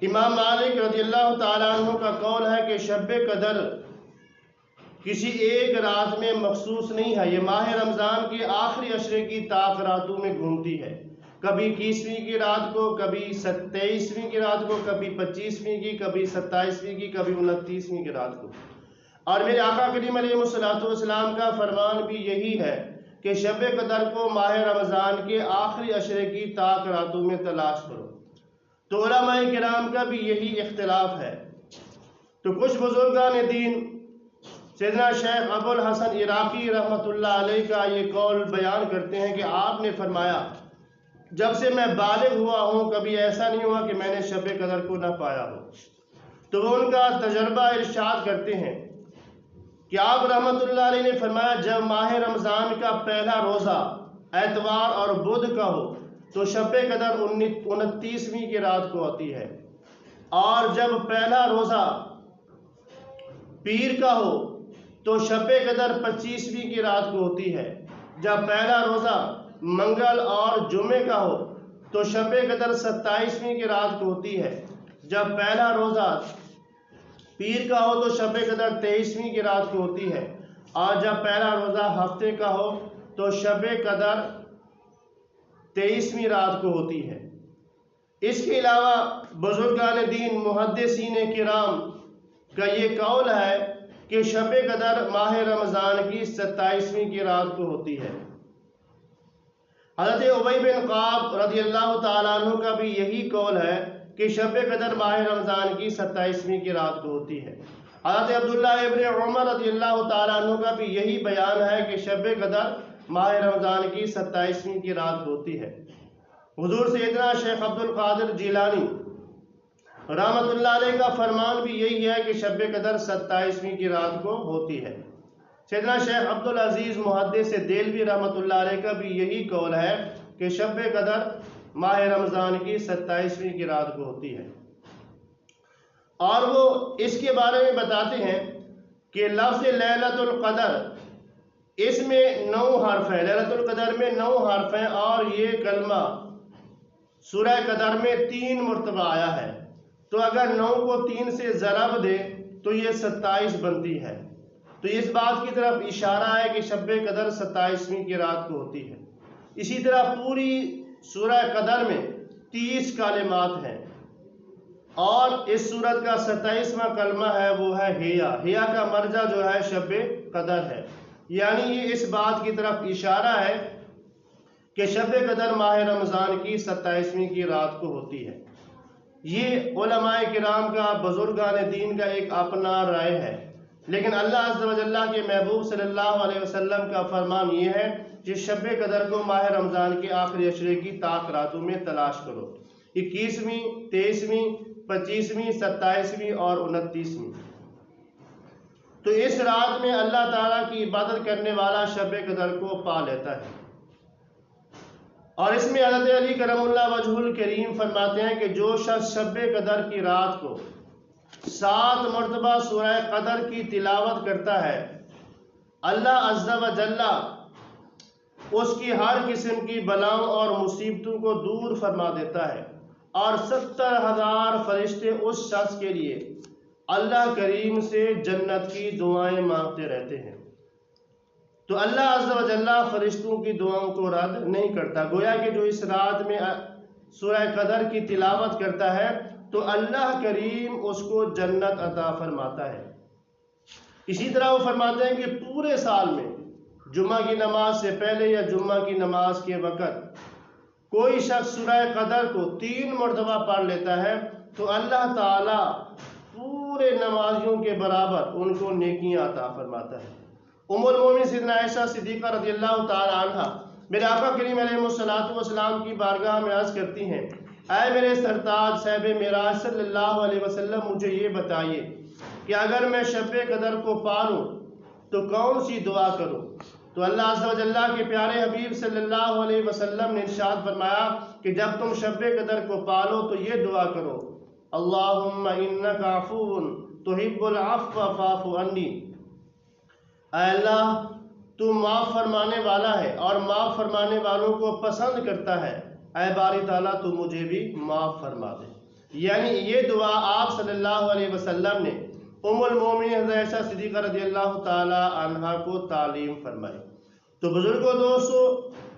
امام مالک رضی اللہ تعالیٰ عنہ کا قول ہے کہ شب قدر کسی ایک رات میں مخصوص نہیں ہے، یہ ماہ رمضان کے آخری عشرے کی طاق راتوں میں گھومتی ہے، کبھی 21ویں کی رات کو، کبھی 23ویں کی رات کو، کبھی 25ویں کی، کبھی 27ویں کی، کبھی 29ویں کی رات کو۔ اور میرے آقا کریم علیہ الصلوۃ والسلام کا فرمان بھی یہی ہے کہ شب قدر کو ماہ رمضان کے آخری عشرے کی طاق راتوں میں تلاش کرو۔ تو علماء کرام کا بھی یہی اختلاف ہے۔ تو کچھ بزرگان دین سیدنا شیخ ابو الحسن عراقی رحمۃ اللہ علیہ کا یہ قول بیان کرتے ہیں کہ آپ نے فرمایا جب سے میں بالغ ہوا ہوں کبھی ایسا نہیں ہوا کہ میں نے شب قدر کو نہ پایا ہو۔ تو وہ ان کا تجربہ ارشاد کرتے ہیں کہ آپ رحمۃ اللہ علیہ نے فرمایا جب ماہ رمضان کا پہلا روزہ اتوار اور بدھ کا ہو تو شب قدر 29ویں کی رات کو آتی ہے، اور جب پہلا روزہ پیر کا ہو تو شب قدر 25ویں کی رات کو ہوتی ہے، جب پہلا روزہ منگل اور جمعے کا ہو تو شب قدر 27ویں کی رات کو ہوتی ہے، جب پہلا روزہ پیر کا ہو تو شب قدر 23ویں کی رات کو ہوتی ہے، اور جب پہلا روزہ ہفتے کا ہو تو شب قدر 23ویں رات کو ہوتی ہے۔ اس کے علاوہ بزرگان دین محدثین کرام کا یہ قول ہے کہ شب قدر ماہ رمضان کی 27ویں کی رات کو ہوتی ہے۔ حضرت ابی بن کعب رضی اللہ تعالیٰ عنہ کا بھی یہی قول ہے کہ شب قدر ماہ رمضان کی 27ویں کی رات کو ہوتی ہے۔ حضرت عبداللہ ابن عمر رضی اللہ تعالیٰ عنہ کا بھی یہی بیان ہے کہ شب قدر ماہ رمضان کی 27ویں کی رات کو ہوتی ہے۔ حضور سیدنا شیخ عبد القادر جیلانی رحمۃ اللہ علیہ کا فرمان بھی یہی ہے کہ شب قدر 27ویں کی رات کو ہوتی ہے۔ سیدنا شیخ عبد العزیز محدث دہلوی رحمۃ اللہ علیہ کا بھی یہی قول ہے کہ شب قدر ماہ رمضان کی 27ویں کی رات کو ہوتی ہے۔ اور وہ اس کے بارے میں بتاتے ہیں کہ لفظ لیلۃ القدر اس میں 9 حرف ہیں، لیلۃ القدر میں 9 حرف ہیں، اور یہ کلمہ سورہ قدر میں 3 مرتبہ آیا ہے، تو اگر 9 کو 3 سے ضرب دے تو یہ 27 بنتی ہے۔ تو اس بات کی طرف اشارہ ہے کہ شب قدر 27ویں کی رات کو ہوتی ہے۔ اسی طرح پوری سورہ قدر میں 30 کلمات ہیں، اور اس سورت کا 27واں کلمہ ہے وہ ہے ہیا کا مرجع جو ہے شب قدر ہے، یعنی یہ اس بات کی طرف اشارہ ہے کہ شب قدر ماہ رمضان کی 27ویں کی رات کو ہوتی ہے۔ یہ علماء کرام کا بزرگان دین کا ایک اپنا رائے ہے، لیکن اللہ عز و جل کے محبوب صلی اللہ علیہ وسلم کا فرمان یہ ہے کہ شب قدر کو ماہ رمضان کے آخری عشرے کی طاق راتوں میں تلاش کرو، 21ویں، 23ویں، 25ویں، 27ویں اور 29ویں۔ تو اس رات میں اللہ تعالیٰ کی عبادت کرنے والا شب قدر کو پا لیتا ہے۔ اور اس میں حضرت علی کرم اللہ وجہ الکریم فرماتے ہیں کہ جو شخص شب قدر کی رات کو 7 مرتبہ سورہ قدر کی تلاوت کرتا ہے، اللہ عز و جل اس کی ہر قسم کی بلاؤں اور مصیبتوں کو دور فرما دیتا ہے، اور 70,000 فرشتے اس شخص کے لیے اللہ کریم سے جنت کی دعائیں مانگتے رہتے ہیں۔ تو اللہ عز و جل فرشتوں کی دعاؤں کو رد نہیں کرتا، گویا کہ جو اس رات میں سورہ قدر کی تلاوت کرتا ہے تو اللہ کریم اس کو جنت عطا فرماتا ہے۔ اسی طرح وہ فرماتے ہیں کہ پورے سال میں جمعہ کی نماز سے پہلے یا جمعہ کی نماز کے وقت کوئی شخص سورہ قدر کو 3 مرتبہ پڑھ لیتا ہے تو اللہ تعالیٰ پورے نمازیوں کے برابر ان کو نیکیاں عطا فرماتا ہے۔ ام المومنین سیدنا عائشہ صدیقہ رضی اللہ تعالی عنہ میرے آقا کریم علیہ الصلوۃ والسلام کی بارگاہ میں عرض کرتی ہیں، اے میرے سرتاج صاحب معراج صلی اللہ علیہ وسلم، مجھے یہ بتائیے کہ اگر میں شب قدر کو پالوں تو کون سی دعا کروں؟ تو اللہ عز و جل کے پیارے حبیب صلی اللہ علیہ وسلم نے ارشاد فرمایا کہ جب تم شب قدر کو پالو تو یہ دعا کرو، اللہم انک عفو تحب العفو فاعف عنی، اے اللہ تو معاف فرمانے والا ہے اور معاف فرمانے والوں کو پسند کرتا ہے، اے باری تعالیٰ تو مجھے بھی معاف فرما دے۔ یعنی یہ دعا آپ صلی اللہ علیہ وسلم نے ام المومنین حضرت عائشہ صدیقہ رضی اللہ تعالی عنہا کو تعلیم فرمائی۔ تو بزرگوں دوستو،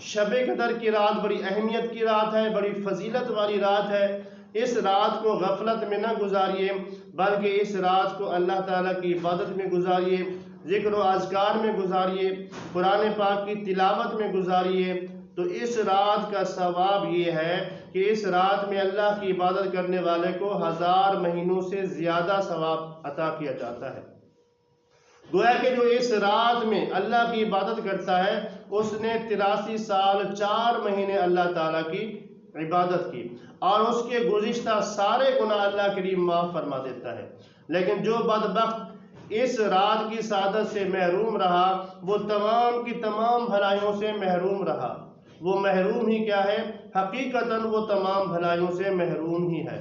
شب قدر کی رات بڑی اہمیت کی رات ہے، بڑی فضیلت والی رات ہے۔ اس رات کو غفلت میں نہ گزاریے، بلکہ اس رات کو اللہ تعالیٰ کی عبادت میں گزاریے، ذکر و اذکار میں گزاریے، قرآن پاک کی تلاوت میں گزاریے۔ تو اس رات کا ثواب یہ ہے کہ اس رات میں اللہ کی عبادت کرنے والے کو 1000 مہینوں سے زیادہ ثواب عطا کیا جاتا ہے۔ گویا کہ جو اس رات میں اللہ کی عبادت کرتا ہے اس نے 83 سال 4 مہینے اللہ تعالیٰ کی عبادت کی، اور اس کے گزشتہ سارے گناہ اللہ کریم معاف فرما دیتا ہے۔ لیکن جو بدبخت اس رات کی سعادت سے محروم رہا، وہ تمام کی تمام بھلائیوں سے محروم رہا۔ وہ محروم ہی کیا ہے؟ حقیقتاً وہ تمام بھلائیوں سے محروم ہی ہے۔